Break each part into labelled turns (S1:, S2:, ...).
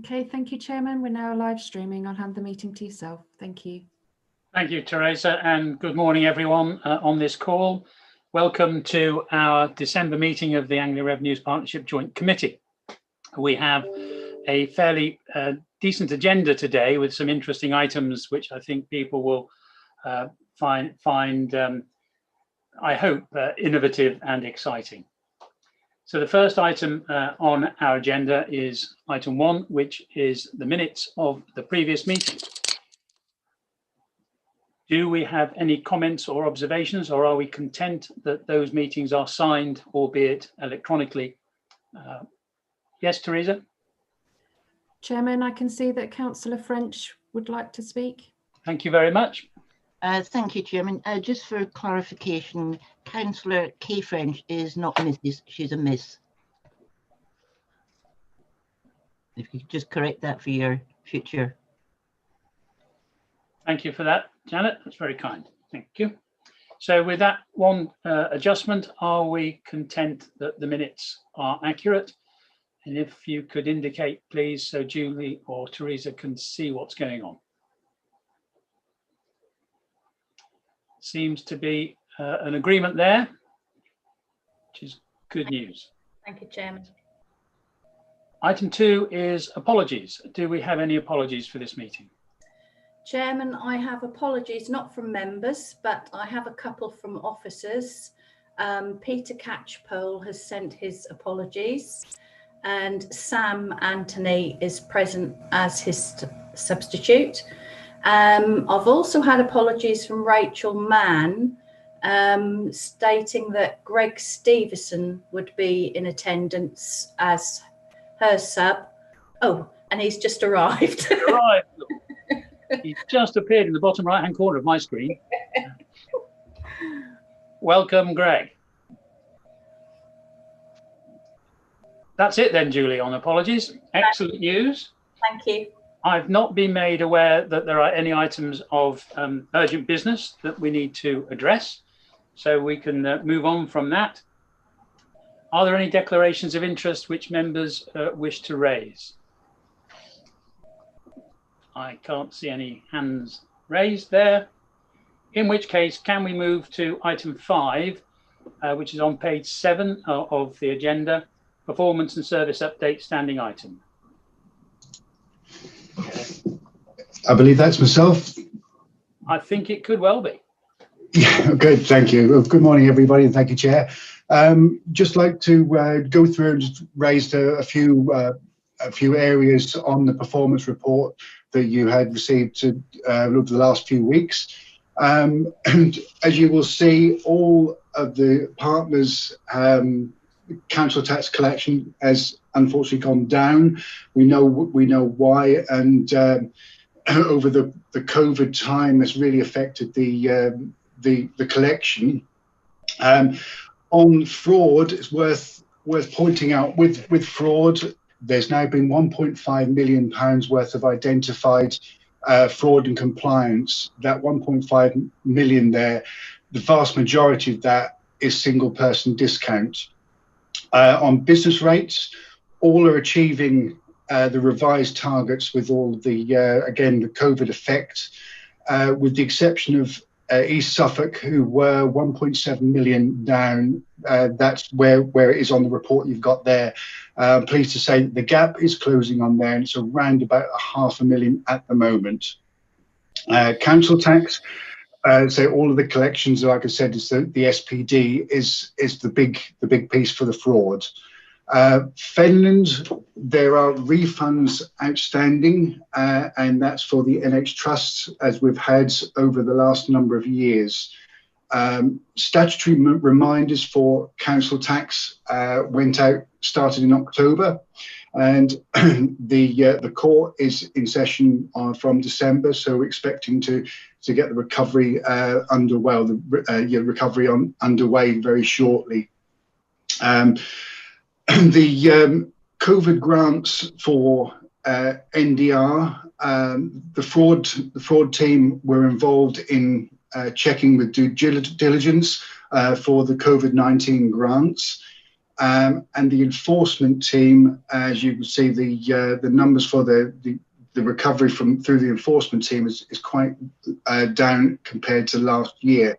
S1: Okay, thank you, Chairman. We're now live streaming. I'll hand the meeting to yourself. Thank you.
S2: Thank you, Teresa, and good morning, everyone on this call. Welcome to our December meeting of the Anglia Revenues Partnership Joint Committee. We have a fairly decent agenda today with some interesting items, which I think people will find I hope, innovative and exciting. So the first item on our agenda is item 1, which is the minutes of the previous meeting. Do we have any comments or observations, or are we content that those meetings are signed, albeit electronically? Yes, Teresa?
S1: Chairman, I can see that Councillor French would like to speak.
S2: Thank you very much.
S3: Thank you, Chairman. Just for clarification, Councillor Kay French is not Mrs., she's a Miss. If you could just correct that for your future.
S2: Thank you for that, Janet. That's very kind. Thank you. So with that one adjustment, are we content that the minutes are accurate? And if you could indicate, please, so Julie or Teresa can see what's going on. Seems to be an agreement there, which is good news.
S4: Thank you, Chairman.
S2: Item 2 is apologies. Do we have any apologies for this meeting?
S4: Chairman, I have apologies, not from members, but I have a couple from officers. Peter Catchpole has sent his apologies, and Sam Anthony is present as his substitute. I've also had apologies from Rachel Mann, stating that Greg Stevenson would be in attendance as her sub. Oh, and he's just arrived.
S2: Right. He's just appeared in the bottom right-hand corner of my screen. Welcome, Greg. That's it then, Julie, on apologies. Excellent news.
S4: Thank you.
S2: I've not been made aware that there are any items of urgent business that we need to address, so we can move on from that. Are there any declarations of interest which members wish to raise? I can't see any hands raised there. In which case, can we move to item 5, which is on page 7 of the agenda, performance and service update standing item.
S5: I believe that's myself.
S2: I think it could well be.
S5: Yeah, good, thank you. Good morning, everybody, and thank you, Chair. Just like to go through and just raise a few areas on the performance report that you had received over the last few weeks. And as you will see, all of the partners' council tax collection has unfortunately gone down. We know why, and over the COVID time has really affected the collection. On fraud, it's worth pointing out with fraud, there's now been £1.5 million worth of identified fraud and compliance. That 1.5 million there, the vast majority of that is single person discount. On business rates, all are achieving the revised targets with all the, again, the COVID effect, with the exception of East Suffolk, who were 1.7 million down. That's where it is on the report you've got there. Pleased to say that the gap is closing on there, and it's around about £500,000 at the moment. Council tax, so all of the collections, like I said, is the SPD is the big piece for the fraud. Fenland, there are refunds outstanding, and that's for the NH Trusts, as we've had over the last number of years. Statutory reminders for council tax started in October, and the court is in session from December, so we're expecting to get the recovery underway, underway very shortly. The COVID grants for NDR, the fraud team were involved in checking with due diligence for the COVID-19 grants. and the enforcement team, as you can see, the numbers for the recovery through the enforcement team is quite down compared to last year.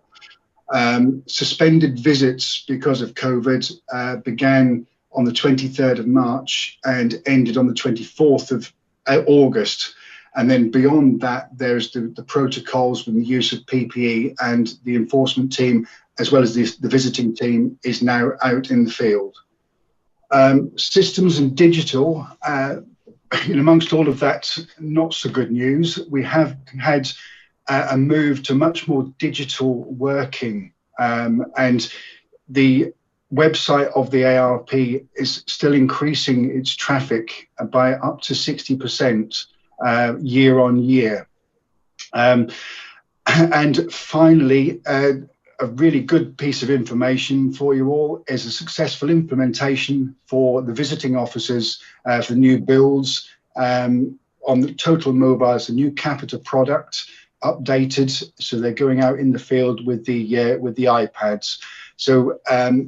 S5: Suspended visits because of COVID began on the 23rd of March and ended on the 24th of August. And then beyond that, there's the protocols with the use of PPE, and the enforcement team, as well as the visiting team, is now out in the field. Systems and digital, amongst all of that not so good news, we have had a move to much more digital working, and the website of the ARP is still increasing its traffic by up to 60% year on year. And finally, a really good piece of information for you all is a successful implementation for the visiting officers for new builds on the total mobiles, the new Capita product updated, so they're going out in the field with the iPads. So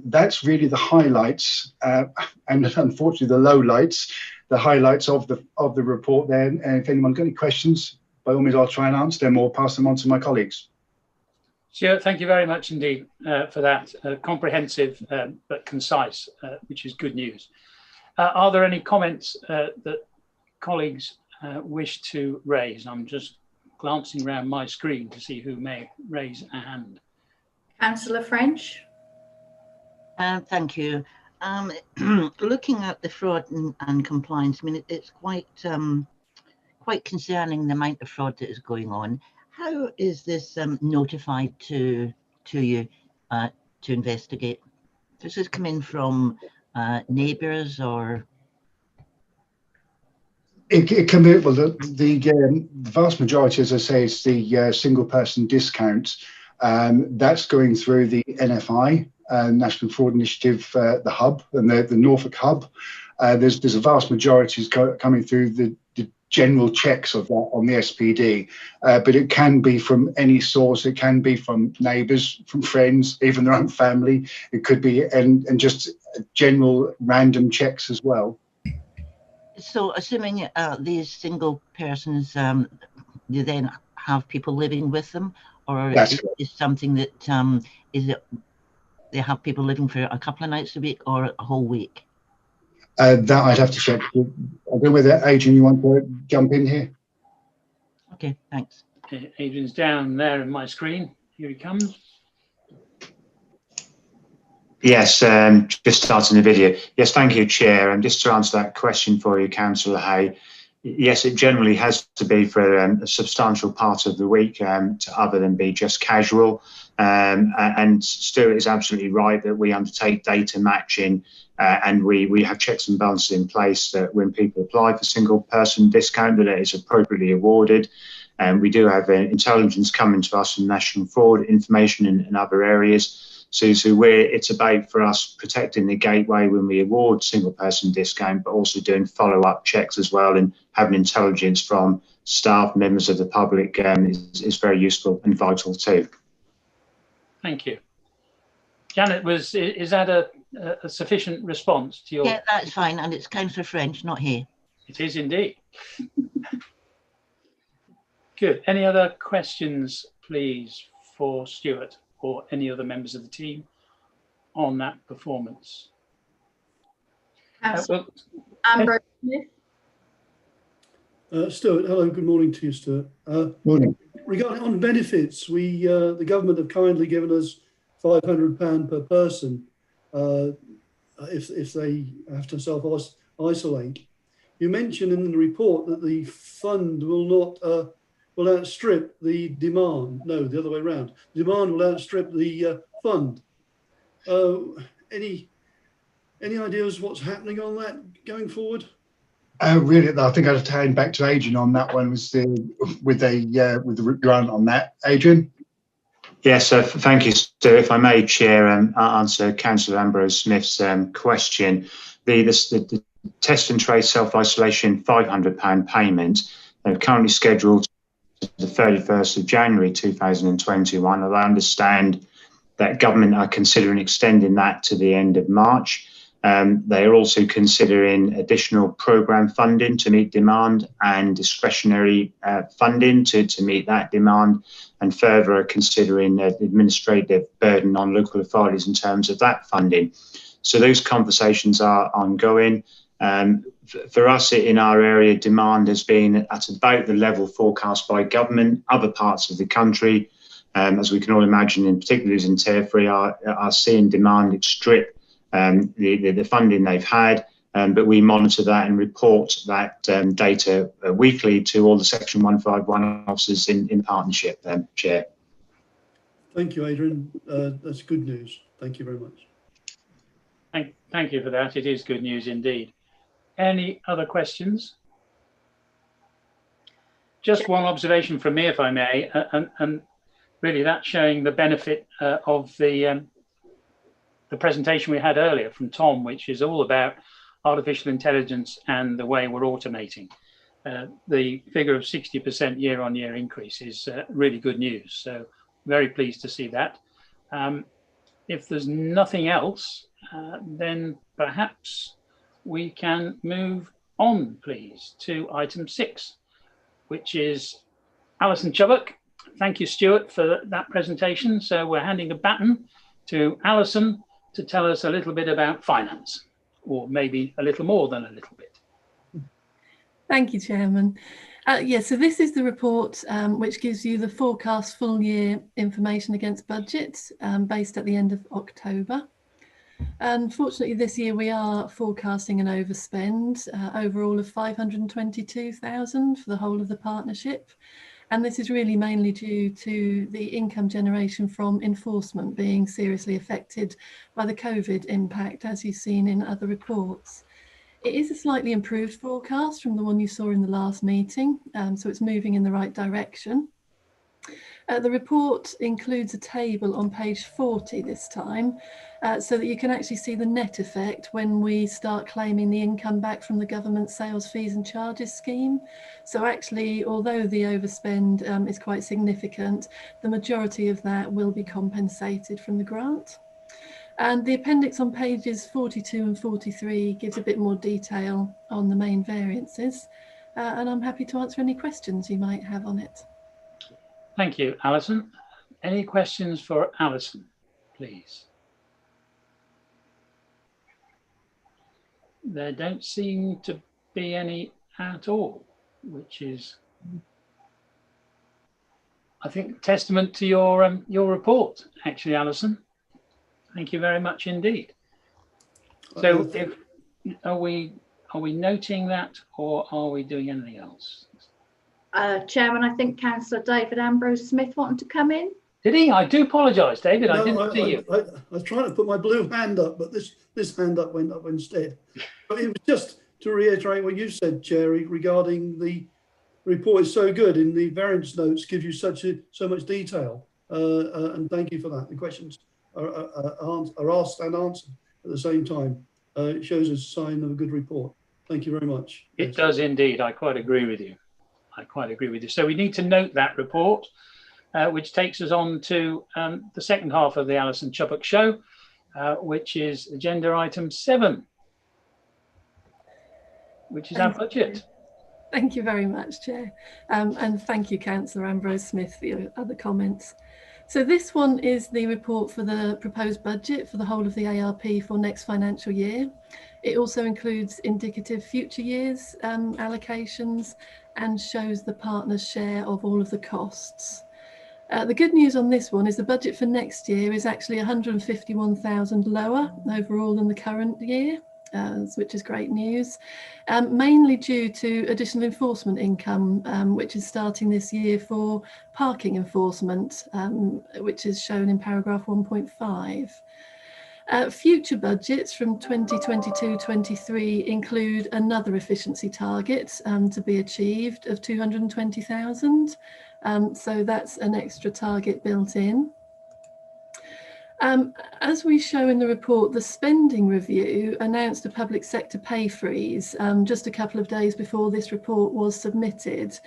S5: that's really the highlights, and unfortunately the lowlights, the highlights of the report there. And if anyone's got any questions, by all means, I'll try and answer them or pass them on to my colleagues.
S2: Stuart, thank you very much indeed for that. Comprehensive but concise, which is good news. Are there any comments that colleagues wish to raise? I'm just glancing around my screen to see who may raise a hand.
S4: Councillor French.
S3: Thank you. Looking at the fraud and compliance, I mean, it's quite concerning the amount of fraud that is going on. How is this notified to you to investigate? Does this come in from neighbours or?
S5: It can be, well, the vast majority, as I say, is the single person discount. That's going through the NFI, National Fraud Initiative, the hub, and the Norfolk hub. There's a vast majority coming through the general checks of that on the SPD, but it can be from any source. It can be from neighbours, from friends, even their own family. It could be, and just general random checks as well.
S3: So assuming these single persons, you then have people living with them, or is something that is it they have people living for a couple of nights a week or a whole week?
S5: That I'd have to check. I don't know whether, Adrian, you want to jump in here?
S3: Okay, thanks.
S2: Adrian's down there in my screen. Here he comes.
S6: Yes, just starting the video. Yes, thank you, Chair. And just to answer that question for you, Councillor Hay, yes, it generally has to be for a substantial part of the week, other than be just casual. And Stuart is absolutely right that we undertake data matching, and we have checks and balances in place that when people apply for single person discount, that it is appropriately awarded. And we do have intelligence coming to us from national fraud information in other areas. So it's about for us protecting the gateway when we award single person discount, but also doing follow-up checks as well, and having intelligence from staff, members of the public is very useful and vital too.
S2: Thank you. Janet, is that a sufficient response to your?
S3: Yeah, that's fine, and it's Councillor French, not here.
S2: It is indeed. Good. Any other questions, please, for Stuart or any other members of the team on that performance?
S4: Ambrose Smith.
S7: Stuart, hello, good morning to you, Stuart.
S5: Morning.
S7: Regarding on benefits, the government have kindly given us £500 per person if they have to self-isolate. You mentioned in the report that the fund will outstrip the demand. No, the other way around. The demand will outstrip the fund. Any ideas what's happening on that going forward?
S5: Really, I think I'd hand back to Adrian on that one. With the grant on that, Adrian.
S6: Yes, thank you, Stuart. If I may, Chair, answer Councillor Ambrose Smith's question. The test and trace self-isolation £500 payment currently scheduled to the 31st of January 2021. And I understand that government are considering extending that to the end of March. They are also considering additional programme funding to meet demand and discretionary funding to meet that demand, and further are considering administrative burden on local authorities in terms of that funding. So those conversations are ongoing. For us in our area, demand has been at about the level forecast by government. Other parts of the country, as we can all imagine, in particular in Tier 3, are seeing demand outstrip the funding they've had, but we monitor that and report that data weekly to all the Section 151 officers in partnership, Chair.
S7: Thank you, Adrian. That's good news. Thank you very much.
S2: Thank you for that. It is good news indeed. Any other questions? Just one observation from me, if I may, and really that's showing the benefit of the presentation we had earlier from Tom, which is all about artificial intelligence and the way we're automating. The figure of 60% year-on-year increase is really good news. So very pleased to see that. If there's nothing else, then perhaps we can move on, please, to item 6, which is Alison Chubbuck. Thank you, Stuart, for that presentation. So we're handing the baton to Alison to tell us a little bit about finance, or maybe a little more than a little bit.
S8: Thank you, Chairman. So this is the report which gives you the forecast full year information against budget based at the end of October. Unfortunately, this year we are forecasting an overspend overall of 522,000 for the whole of the partnership. And this is really mainly due to the income generation from enforcement being seriously affected by the COVID impact, as you've seen in other reports. It is a slightly improved forecast from the one you saw in the last meeting, so it's moving in the right direction. The report includes a table on page 40 this time, so that you can actually see the net effect when we start claiming the income back from the government sales fees and charges scheme. So actually, although the overspend is quite significant, the majority of that will be compensated from the grant. And the appendix on pages 42 and 43 gives a bit more detail on the main variances, and I'm happy to answer any questions you might have on it.
S2: Thank you, Alison. Any questions for Alison, please? There don't seem to be any at all, which is, I think, testament to your report, actually, Alison. Thank you very much indeed. So, are we noting that, or are we doing anything else?
S4: Chairman, I think Councillor David Ambrose Smith wanted to come in.
S2: Did he? I do apologise, David. No, I didn't see you.
S7: I was trying to put my blue hand up, but this hand up went up instead. But it was just to reiterate what you said, Chair, regarding the report is so good. In the variance notes, gives you so much detail, and thank you for that. The questions are asked and answered at the same time. It shows a sign of a good report. Thank you very much.
S2: It does indeed. I quite agree with you. So we need to note that report, which takes us on to the second half of the Alison Chubbuck show, which is agenda item 7, which is our budget.
S8: Thank you very much, Chair. And thank you, Councillor Ambrose Smith, for your other comments. So this one is the report for the proposed budget for the whole of the ARP for next financial year. It also includes indicative future years allocations and shows the partner's share of all of the costs. The good news on this one is the budget for next year is actually 151,000 lower overall than the current year, which is great news, mainly due to additional enforcement income, which is starting this year for parking enforcement, which is shown in paragraph 1.5. Future budgets from 2022-23 include another efficiency target to be achieved of 220,000. So that's an extra target built in. As we show in the report, the spending review announced a public sector pay freeze just a couple of days before this report was submitted.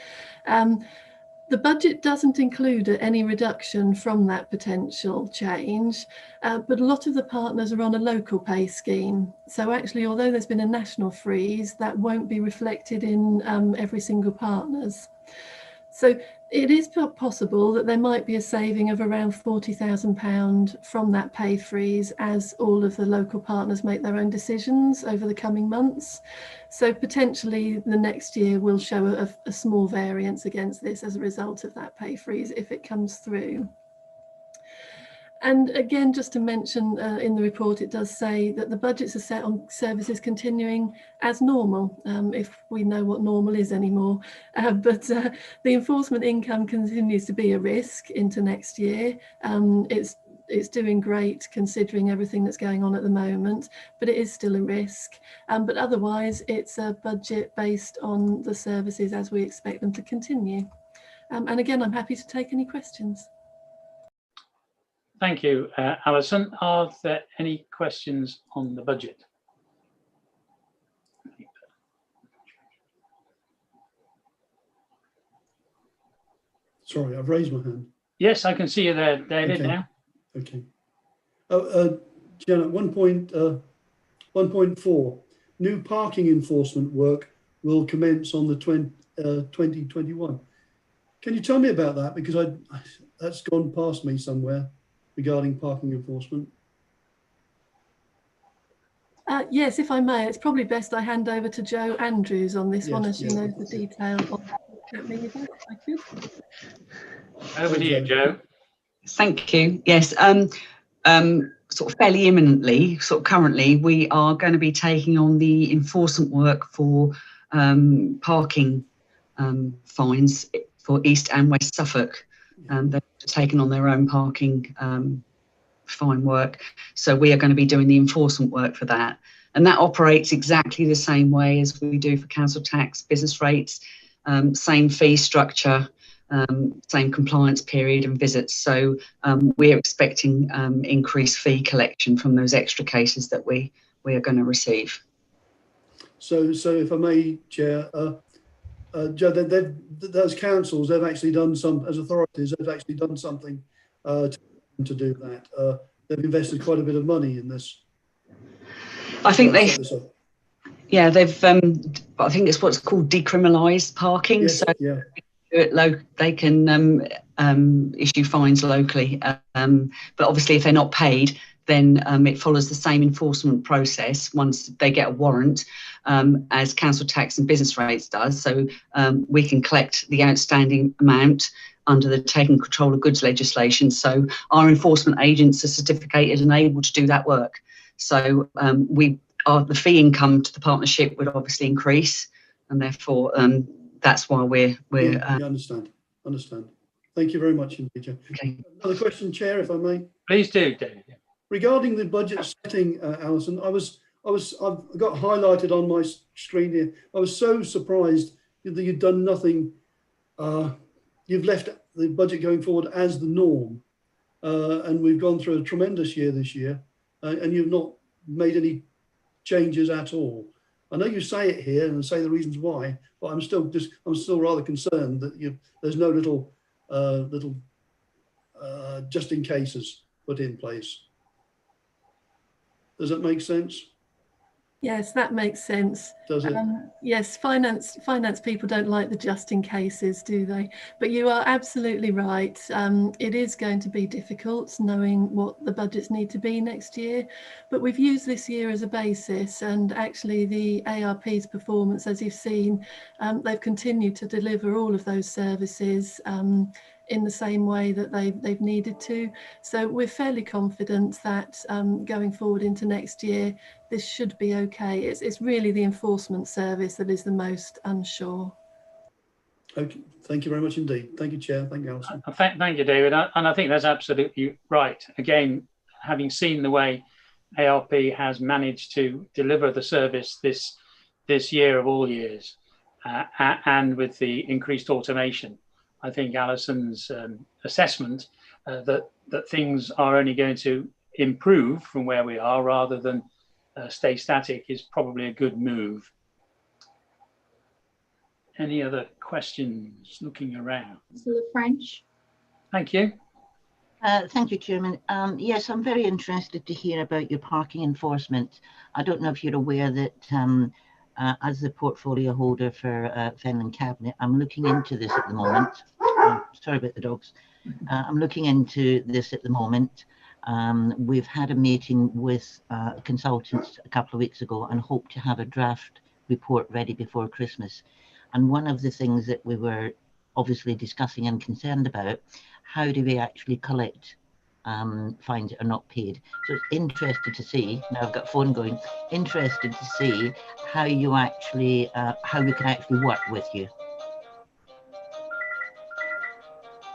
S8: The budget doesn't include any reduction from that potential change, but a lot of the partners are on a local pay scheme. So actually, although there's been a national freeze, that won't be reflected in every single partner's. So it is possible that there might be a saving of around £40,000 from that pay freeze as all of the local partners make their own decisions over the coming months. So potentially the next year will show a small variance against this as a result of that pay freeze if it comes through. And again, just to mention, in the report, it does say that the budgets are set on services continuing as normal, if we know what normal is anymore. But the enforcement income continues to be a risk into next year. It's doing great considering everything that's going on at the moment, but it is still a risk. But otherwise, it's a budget based on the services as we expect them to continue. And again, I'm happy to take any questions.
S2: Thank you, Alison. Are there any questions on the budget?
S7: Sorry, I've raised my hand.
S2: Yes, I can see you there, David,
S7: Okay.
S2: now.
S7: Okay. Janet, 1.4, new parking enforcement work will commence on the 2021. Can you tell me about that? Because that's gone past me somewhere regarding parking enforcement.
S8: Yes, if I may, it's probably best I hand over to Jo Andrews on this one, as she knows the detail of what's happening with that, if I could.
S2: Over to you, Jo.
S9: Thank you. Yes, sort of fairly imminently, sort of currently, we are going to be taking on the enforcement work for parking fines for East and West Suffolk. They've taken on their own parking fine work. So we are going to be doing the enforcement work for that. And that operates exactly the same way as we do for council tax, business rates, same fee structure, same compliance period and visits. So we're expecting increased fee collection from those extra cases that we are going to receive.
S7: So if I may, Chair, Jo, those councils, they've actually done some, as authorities, they've actually done something to do that. They've invested quite a bit of money in this.
S9: I think they've, yeah, they've, I think it's what's called decriminalised parking.
S7: Yes,
S9: so
S7: yeah.
S9: They can issue fines locally, but obviously if they're not paid, then it follows the same enforcement process once they get a warrant as council tax and business rates does. So we can collect the outstanding amount under the taking control of goods legislation. So our enforcement agents are certificated and able to do that work. So the fee income to the partnership would obviously increase, and therefore that's why we're
S7: yeah, understand. Thank you very much indeed, Joe.
S9: Okay.
S7: Another question, Chair, if I may.
S2: Please do, David.
S7: Regarding the budget setting, Alison, I've got highlighted on my screen here. I was so surprised that you've done nothing. You've left the budget going forward as the norm, and we've gone through a tremendous year this year, and you've not made any changes at all. I know you say it here and say the reasons why, but I'm still rather concerned that there's no little just in cases put in place. Does that make sense?
S8: Yes, that makes sense.
S7: Does it?
S8: Yes, finance people don't like the just in cases, do they? But you are absolutely right. It is going to be difficult knowing what the budgets need to be next year. But we've used this year as a basis, and actually the ARP's performance, as you've seen, they've continued to deliver all of those services in the same way that they've needed to. So we're fairly confident that going forward into next year, this should be okay. It's really the enforcement service that is the most unsure. Okay,
S7: thank you very much indeed. Thank you, Chair. Thank you, Alison.
S2: Thank you, David. And I think that's absolutely right. Again, having seen the way ARP has managed to deliver the service this year of all years, and with the increased automation, I think Alison's assessment that things are only going to improve from where we are rather than stay static is probably a good move. Any other questions looking around?
S4: Councillor French.
S2: Thank you.
S3: Thank you, Chairman. Yes, I'm very interested to hear about your parking enforcement. I don't know if you're aware that as the portfolio holder for Fenland Cabinet, I'm looking into this at the moment. Sorry about the dogs. I'm looking into this at the moment. We've had a meeting with consultants a couple of weeks ago and hope to have a draft report ready before Christmas. And one of the things that we were obviously discussing and concerned about, how do we actually collect fines that are not paid? So it's interested to see, now I've got a phone going, interested to see how you actually, how we can actually work with you.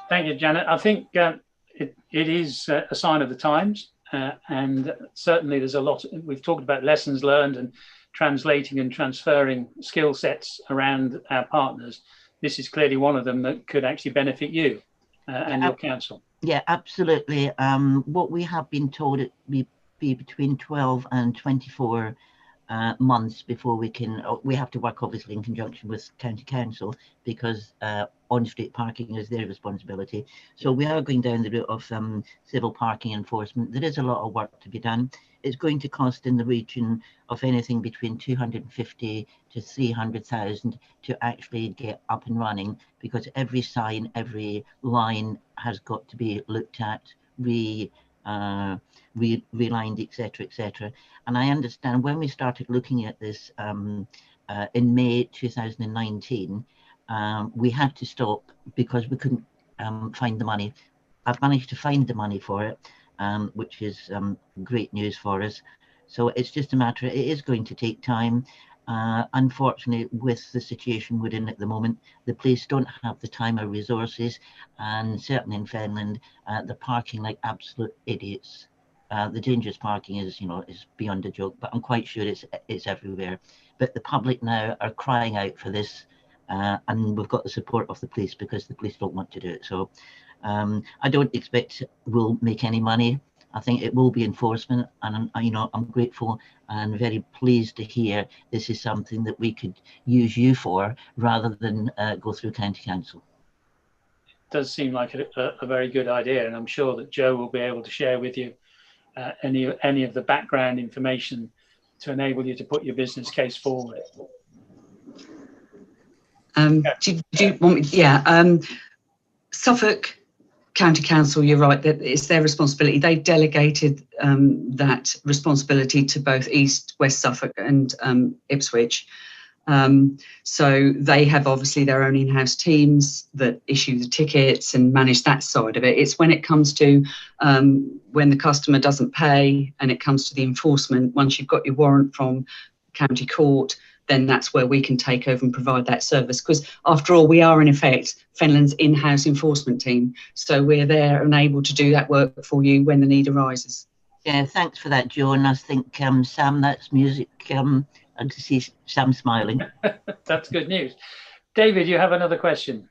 S2: Thank you, Janet. I think it is a sign of the times, and certainly there's a lot. We've talked about lessons learned and translating and transferring skill sets around our partners. This is clearly one of them that could actually benefit you and your council.
S3: Yeah, absolutely. What we have been told, it will be between 12 and 24 months before we can, we have to work obviously in conjunction with County Council because on-street parking is their responsibility. So we are going down the route of civil parking enforcement. There is a lot of work to be done. It's going to cost in the region of anything between 250 to 300,000 to actually get up and running, because every sign, every line has got to be looked at, relined, etc., etc. And I understand when we started looking at this in May 2019, we had to stop because we couldn't find the money. I've managed to find the money for it, which is great news for us. So it's just a matter, it is going to take time. Unfortunately, with the situation we're in at the moment, the police don't have the time or resources, and certainly in Fenland, they're parking like absolute idiots. The dangerous parking is, you know, is beyond a joke, but I'm quite sure it's everywhere. But the public now are crying out for this, and we've got the support of the police because the police don't want to do it. So I don't expect we'll make any money. I think it will be enforcement, and you know, I'm grateful and very pleased to hear this is something that we could use you for rather than go through County Council.
S2: It does seem like a very good idea, and I'm sure that Joe will be able to share with you any of the background information to enable you to put your business case forward.
S9: Do you want me? Yeah. Suffolk County Council, you're right, that it's their responsibility. They've delegated that responsibility to both East, West Suffolk and Ipswich. So they have obviously their own in-house teams that issue the tickets and manage that side of it. It's when it comes to when the customer doesn't pay and it comes to the enforcement, once you've got your warrant from County Court, then that's where we can take over and provide that service. Because after all, we are in effect Fenland's in-house enforcement team. So we're there and able to do that work for you when the need arises.
S3: Yeah, thanks for that, Joe. And I think, Sam, that's music. I can see Sam smiling.
S2: That's good news. David, you have another question.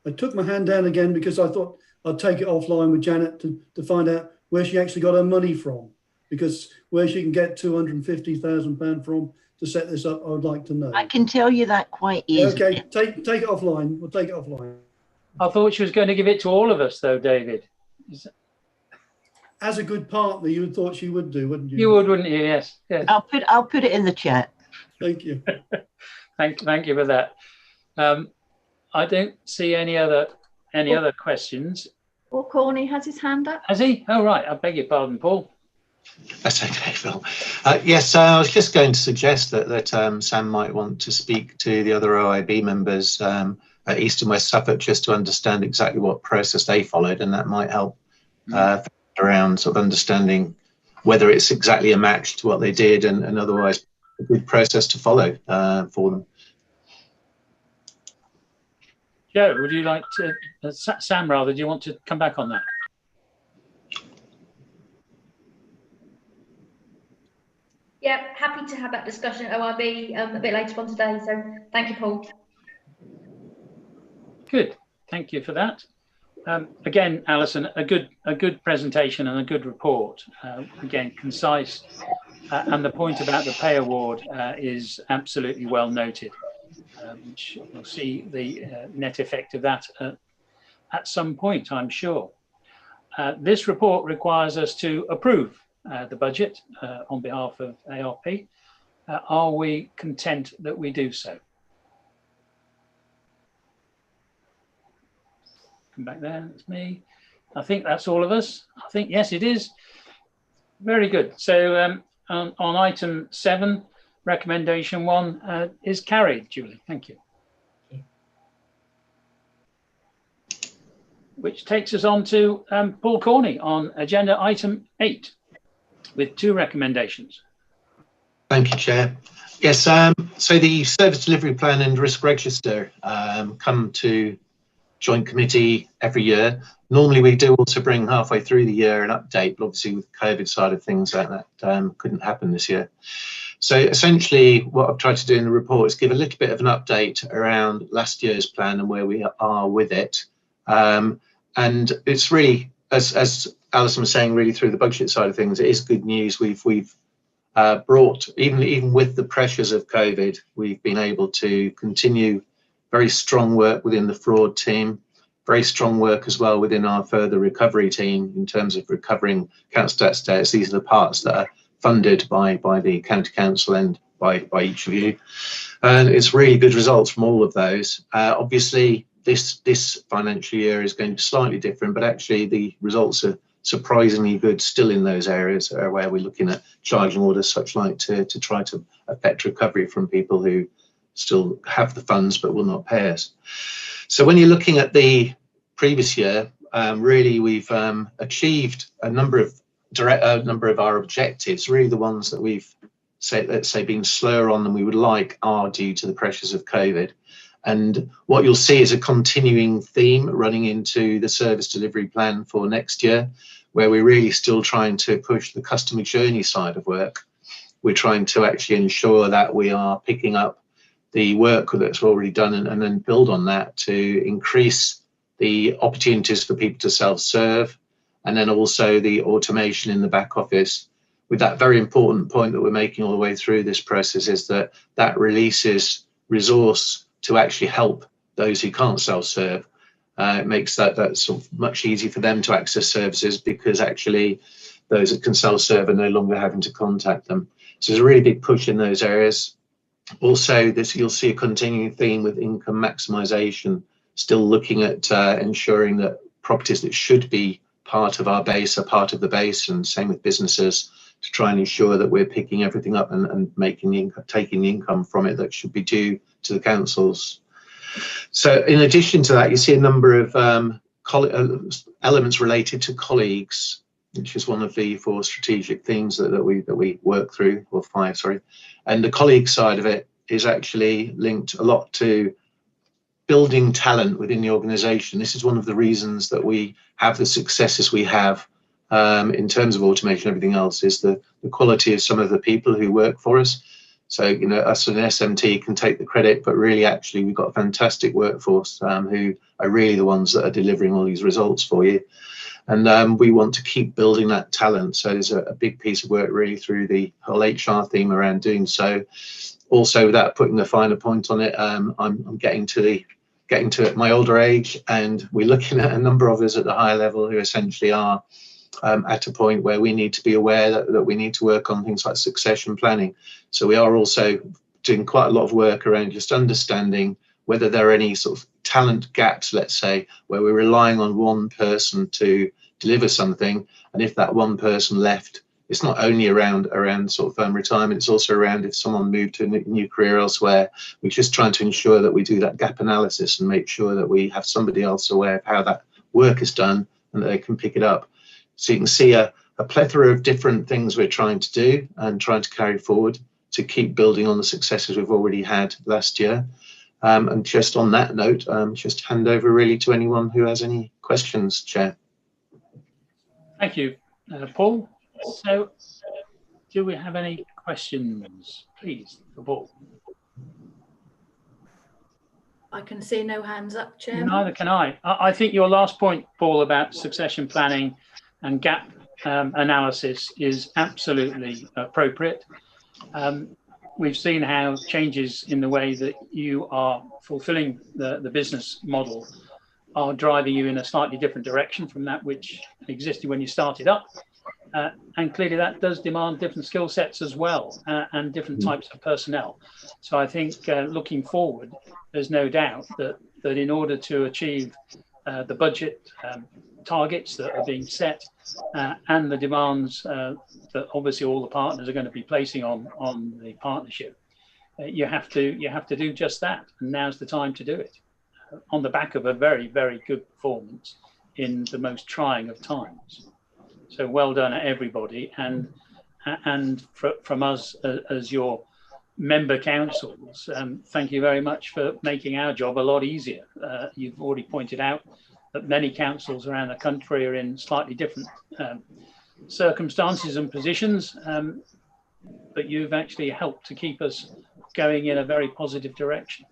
S7: I took my hand down again because I thought I'd take it offline with Janet to find out where she actually got her money from. Because where she can get £250,000 from to set this up, I would like to know.
S3: I can tell you that quite easily.
S7: Okay, take it offline. We'll take it offline.
S2: I thought she was going to give it to all of us, though, David.
S7: As a good partner, you would thought she would do, wouldn't you?
S2: You would, wouldn't you? Yes. Yes.
S3: I'll put it in the chat.
S7: Thank you.
S2: Thank you for that. I don't see any other questions.
S4: Paul Corney has his hand up.
S2: Has he? Oh, right. I beg your pardon, Paul.
S10: That's okay, Phil. Yes, I was just going to suggest that Sam might want to speak to the other OIB members at East and West Suffolk just to understand exactly what process they followed, and that might help around sort of understanding whether it's exactly a match to what they did and otherwise a good process to follow for them.
S2: Joe, would you like to, Sam rather, do you want to come back on that?
S11: Yeah, happy to have that discussion at OIB a bit later on today. So thank you, Paul.
S2: Good, thank you for that. Again, Alison, a good presentation and a good report. Again, concise, And the point about the pay award is absolutely well noted, which we'll see the net effect of that at some point, I'm sure. This report requires us to approve the budget on behalf of ARP. Are we content that we do so? Come back there, that's me. I think that's all of us. I think, yes, it is. Very good. So on item 7, recommendation 1 is carried, Julie. Thank you. Which takes us on to Paul Corney on agenda item 8 with 2 recommendations.
S10: Thank you, Chair. Yes, so the Service Delivery Plan and Risk Register come to Joint Committee every year. Normally we do also bring halfway through the year an update, but obviously with the COVID side of things that couldn't happen this year. So essentially what I've tried to do in the report is give a little bit of an update around last year's plan and where we are with it. And it's really, as Alison was saying, really through the budget side of things, it is good news. We've brought, even with the pressures of COVID, we've been able to continue very strong work within the fraud team, very strong work as well within our further recovery team in terms of recovering council tax debts. These are the parts that are funded by the County Council and by each of you. And it's really good results from all of those. Obviously, this financial year is going to be slightly different, but actually the results are surprisingly good still in those areas where we're looking at charging orders such like to try to affect recovery from people who still have the funds but will not pay us. So when you're looking at the previous year, really we've achieved a number of our objectives. Really the ones that we've let's say been slower on than we would like are due to the pressures of COVID. And what you'll see is a continuing theme running into the service delivery plan for next year, where we're really still trying to push the customer journey side of work. We're trying to actually ensure that we are picking up the work that's already done and then build on that to increase the opportunities for people to self-serve, and then also the automation in the back office. With that very important point that we're making all the way through this process is that releases resource to actually help those who can't self-serve. It makes that sort of much easier for them to access services because actually those that can self-serve are no longer having to contact them. So there's a really big push in those areas. Also, you'll see a continuing theme with income maximisation, still looking at ensuring that properties that should be part of our base are part of the base, and same with businesses, to try and ensure that we're picking everything up and taking the income from it that should be due to the councils. So in addition to that, you see a number of elements related to colleagues, which is one of the 4 strategic themes that we work through, or 5, sorry. And the colleague side of it is actually linked a lot to building talent within the organisation. This is one of the reasons that we have the successes we have in terms of automation and everything else, is the quality of some of the people who work for us. So, you know, us as an SMT can take the credit, but really actually we've got a fantastic workforce who are really the ones that are delivering all these results for you. And we want to keep building that talent. So there's a big piece of work really through the whole HR theme around doing so. Also, without putting the finer point on it, I'm getting to my older age, and we're looking at a number of us at the higher level who essentially are at a point where we need to be aware that we need to work on things like succession planning. So we are also doing quite a lot of work around just understanding whether there are any sort of talent gaps, let's say, where we're relying on one person to deliver something. And if that one person left, it's not only around sort of retirement, it's also around if someone moved to a new career elsewhere. We're just trying to ensure that we do that gap analysis and make sure that we have somebody else aware of how that work is done and that they can pick it up. So you can see a plethora of different things we're trying to do and trying to carry forward to keep building on the successes we've already had last year. And just on that note, just hand over really to anyone who has any questions, Chair.
S2: Thank you, Paul. So do we have any questions, please, for Paul?
S4: I can see no hands up, Chairman.
S2: Neither can I. I think your last point, Paul, about succession planning and gap analysis is absolutely appropriate. We've seen how changes in the way that you are fulfilling the business model are driving you in a slightly different direction from that which existed when you started up. And clearly that does demand different skill sets as well, and different types of personnel. So I think looking forward, there's no doubt that in order to achieve the budget targets that are being set and the demands that obviously all the partners are going to be placing on the partnership, you have to do just that, and now's the time to do it on the back of a very, very good performance in the most trying of times. So well done everybody, and from us as your member councils, thank you very much for making our job a lot easier. You've already pointed out that many councils around the country are in slightly different circumstances and positions, but you've actually helped to keep us going in a very positive direction.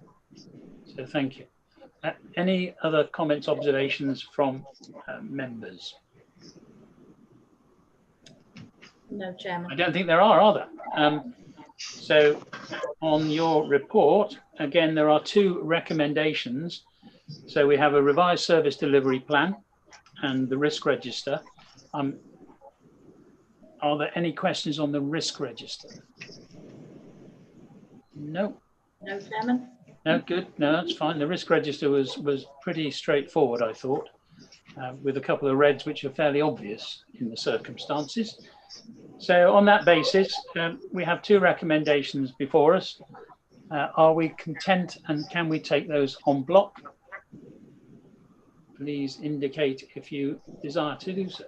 S2: So thank you. Any other comments, observations from members?
S4: No, Chairman.
S2: I don't think there are there? So on your report, again, there are 2 recommendations. So we have a revised service delivery plan and the risk register. Are there any questions on the risk register? No.
S4: No, Chairman.
S2: No, good. No, that's fine. The risk register was pretty straightforward, I thought, with a couple of reds which are fairly obvious in the circumstances. So on that basis, we have 2 recommendations before us. Are we content, and can we take those en bloc? Please indicate if you desire to do so.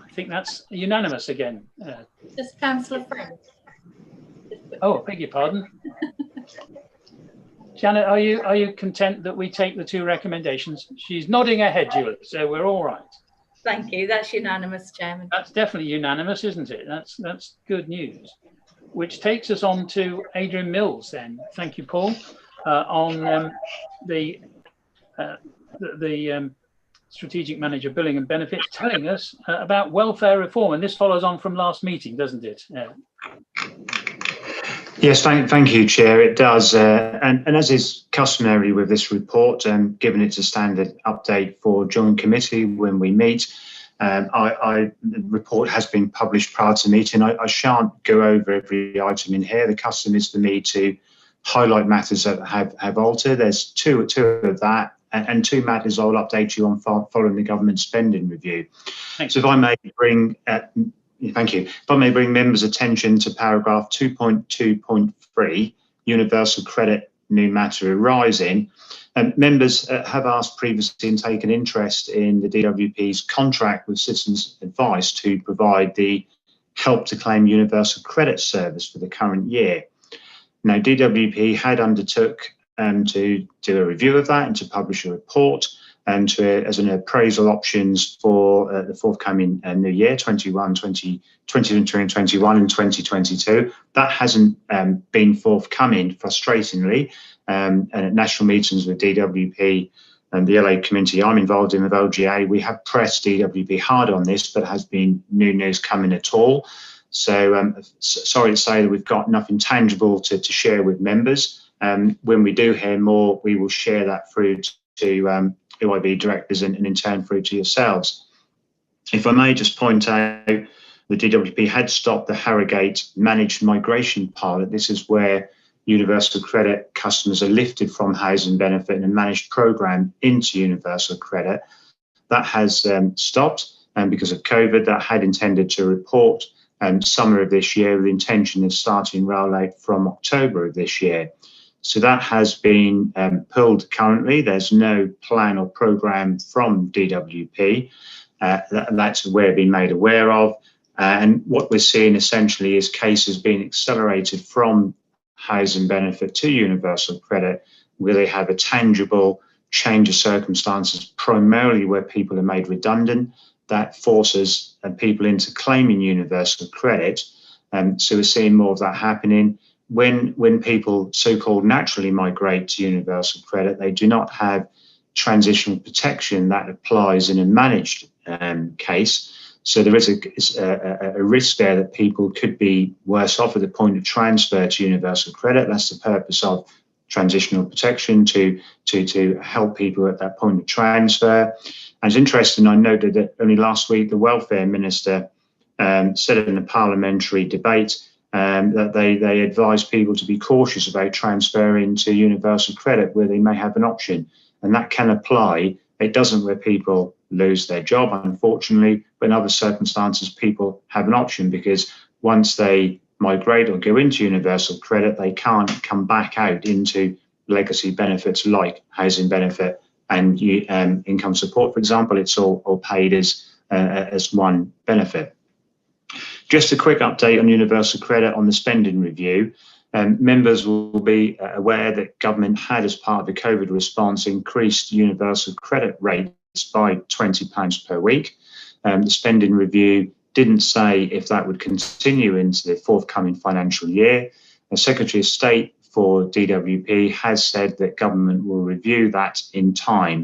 S2: I think that's unanimous again.
S4: Just Councillor French.
S2: Oh, I beg your pardon. Janet, are you content that we take the 2 recommendations? She's nodding her head, Julie, so we're all right.
S4: Thank you. That's unanimous, Chairman.
S2: That's definitely unanimous, isn't it? That's good news. Which takes us on to Adrian Mills then. Thank you, Paul, on the Strategic Manager Billing and Benefits, telling us about welfare reform. And this follows on from last meeting, doesn't it?
S6: Yes, thank you, Chair. It does. And as is customary with this report, given it's a standard update for joint committee when we meet, the report has been published prior to the meeting. I shan't go over every item in here. The custom is for me to highlight matters that have altered. There's two of that, and 2 matters I'll update you on following the government spending review.
S2: Thanks.
S6: So if I may bring thank you. If I may bring members' attention to paragraph 2.2.3, universal credit, new matter arising. Members have asked previously and taken interest in the DWP's contract with Citizens Advice to provide the help to claim universal credit service for the current year. Now, DWP had undertook to do a review of that and to publish a report and as an appraisal options for the forthcoming new year, 2021 and 2022. That hasn't been forthcoming, frustratingly. And at national meetings with DWP and the LA community I'm involved in with LGA, we have pressed DWP hard on this, but has been no news coming at all. So sorry to say that we've got nothing tangible to share with members. When we do hear more, we will share that through to OIB directors and in turn through to yourselves. If I may just point out, the DWP had stopped the Harrogate managed migration pilot. This is where universal credit customers are lifted from housing benefit and a managed program into universal credit. That has stopped, and because of COVID, that had intended to report summer of this year with the intention of starting rollout from October of this year. So that has been pulled currently. There's no plan or program from DWP. That's we're being made aware of. And what we're seeing essentially is cases being accelerated from housing benefit to universal credit, where they have a tangible change of circumstances, primarily where people are made redundant. That forces people into claiming universal credit. So we're seeing more of that happening. When people so-called naturally migrate to universal credit, they do not have transitional protection that applies in a managed case. So there is a risk there that people could be worse off at the point of transfer to universal credit. That's the purpose of transitional protection, to help people at that point of transfer. And it's interesting, I noted that only last week the welfare minister said in a parliamentary debate that they advise people to be cautious about transferring to universal credit where they may have an option. And that can apply. It doesn't where people lose their job, unfortunately, but in other circumstances, people have an option, because once they migrate or go into universal credit, they can't come back out into legacy benefits like housing benefit and income support, for example. It's all paid as one benefit. Just a quick update on universal credit on the spending review. Members will be aware that government had, as part of the COVID response, increased universal credit rates by £20 per week. The spending review didn't say if that would continue into the forthcoming financial year. The Secretary of State for DWP has said that government will review that in time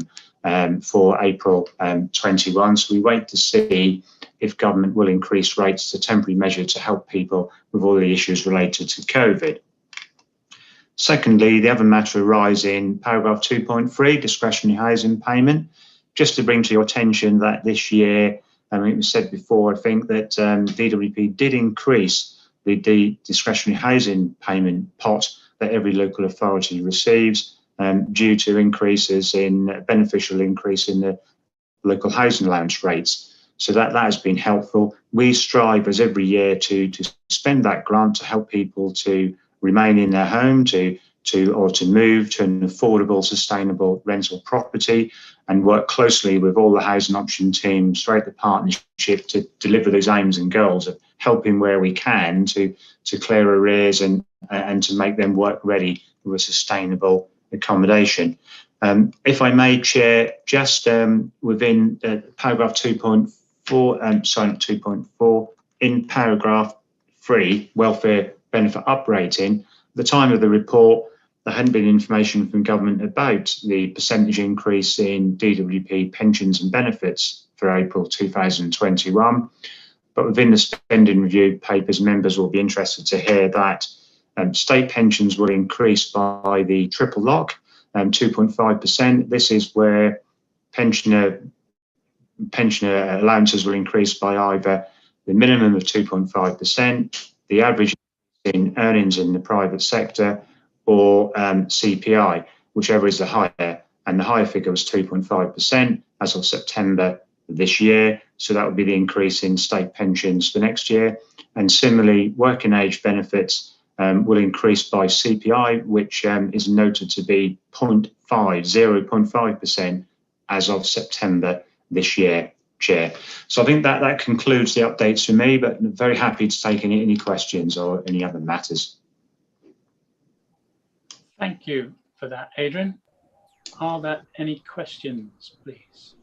S6: for April 21. So we wait to see if government will increase rates as a temporary measure to help people with all the issues related to COVID. Secondly, the other matter arises in paragraph 2.3, discretionary housing payment. Just to bring to your attention that this year, it was said before, I think that DWP did increase the discretionary housing payment pot that every local authority receives due to beneficial increase in the local housing allowance rates. So that has been helpful. We strive as every year to spend that grant to help people to remain in their home, or to move to an affordable, sustainable rental property, and work closely with all the housing option teams throughout the partnership to deliver those aims and goals of helping where we can to clear arrears and to make them work ready with a sustainable accommodation. If I may, Chair, just within paragraph 2.4, in paragraph 3, welfare benefit uprating, at the time of the report, there hadn't been information from government about the percentage increase in DWP pensions and benefits for April 2021. But within the spending review papers, members will be interested to hear that state pensions will increase by the triple lock, 2.5%. This is where pensioner allowances will increase by either the minimum of 2.5%, the average in earnings in the private sector, or CPI, whichever is the higher. And the higher figure was 2.5% as of September this year. So that would be the increase in state pensions for next year. And similarly, working age benefits will increase by CPI, which is noted to be 0.5% as of September this year, Chair. So I think that concludes the updates for me, but I'm very happy to take any questions or any other matters.
S2: Thank you for that, Adrian. Are there any questions, please?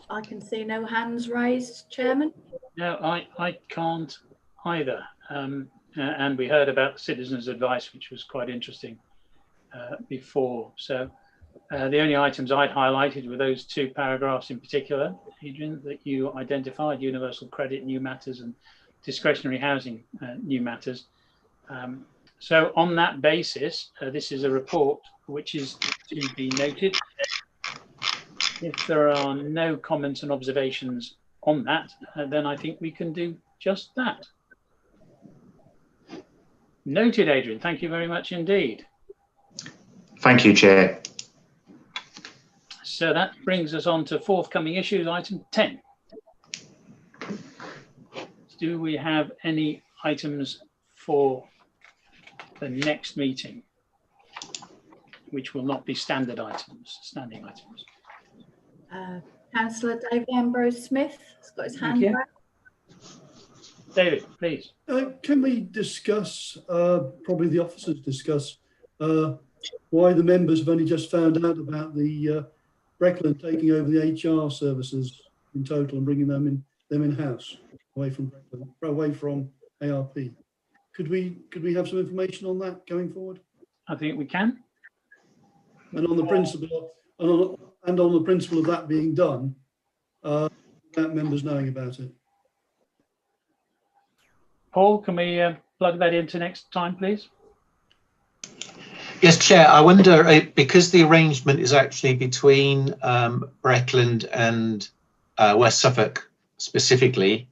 S4: I can see no hands raised, Chairman.
S2: No, I can't either. And we heard about citizens' advice, which was quite interesting before. So the only items I'd highlighted were those two paragraphs in particular, Adrian, that you identified: universal credit, new matters, and discretionary housing, new matters. So on that basis, this is a report which is to be noted. If there are no comments and observations on that, then I think we can do just that. Noted, Adrian. Thank you very much indeed.
S6: Thank you, Chair.
S2: So that brings us on to forthcoming issues, item 10. Do we have any items for the next meeting, which will not be standing items?
S4: Councillor David Ambrose-Smith has got his hand raised.
S2: David, please.
S7: Can we discuss, probably the officers discuss, why the members have only just found out about the Breckland taking over the HR services in total and bringing them in-house, away from ARP? Could we have some information on that going forward?
S2: I think we can.
S7: And on the principle, and on the principle of that being done, without members knowing about it.
S2: Paul, can we plug that into next time, please?
S10: Yes, Chair. I wonder, because the arrangement is actually between Breckland and West Suffolk specifically,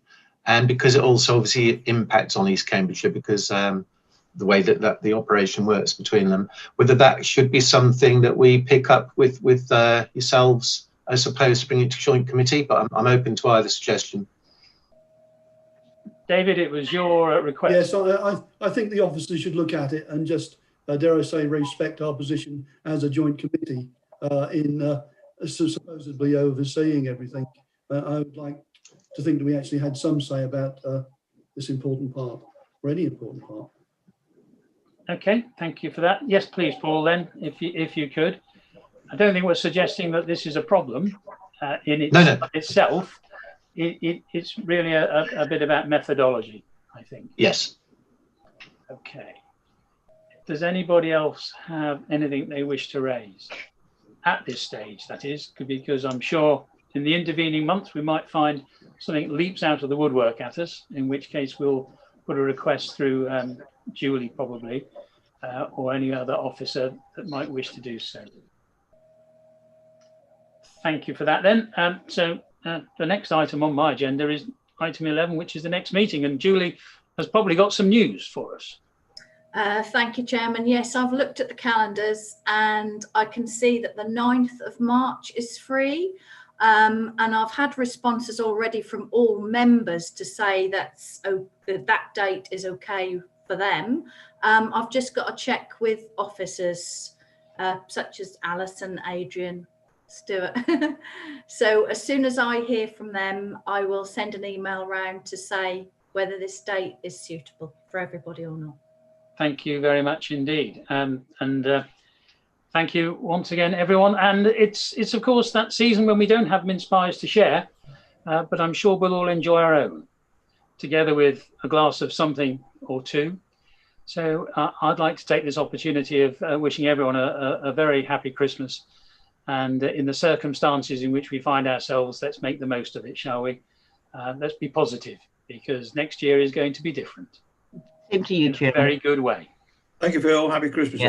S10: and because it also obviously impacts on East Cambridgeshire because the way that the operation works between them, whether that should be something that we pick up with yourselves as opposed to bringing it to joint committee, but I'm open to either suggestion.
S2: David, it was your request.
S7: Yes, I think the officers should look at it and just, dare I say, respect our position as a joint committee in supposedly overseeing everything. I would like to think that we actually had some say about this important part, or any important part.
S2: Okay, thank you for that. Yes, please, Paul, then, if you could. I don't think we're suggesting that this is a problem in itself. It's really a bit about methodology, I think.
S10: Yes.
S2: Okay. Does anybody else have anything they wish to raise at this stage? That is, because I'm sure in the intervening months we might find something leaps out of the woodwork at us, in which case we'll put a request through Julie probably, or any other officer that might wish to do so. Thank you for that then. So the next item on my agenda is item 11, which is the next meeting, and Julie has probably got some news for us.
S4: Thank you, Chairman. Yes, I've looked at the calendars and I can see that the 9th of March is free. And I've had responses already from all members to say that date is okay for them. I've just got to check with officers such as Alison, Adrian, Stuart. So as soon as I hear from them, I will send an email round to say whether this date is suitable for everybody or not.
S2: Thank you very much indeed. Thank you once again, everyone. And it's of course that season when we don't have mince pies to share, but I'm sure we'll all enjoy our own together with a glass of something or two. So I'd like to take this opportunity of wishing everyone a very happy Christmas. And in the circumstances in which we find ourselves, let's make the most of it, shall we? Let's be positive, because next year is going to be different.
S3: Same to you, Chair.
S2: Very good way.
S12: Thank you, Phil. Happy Christmas.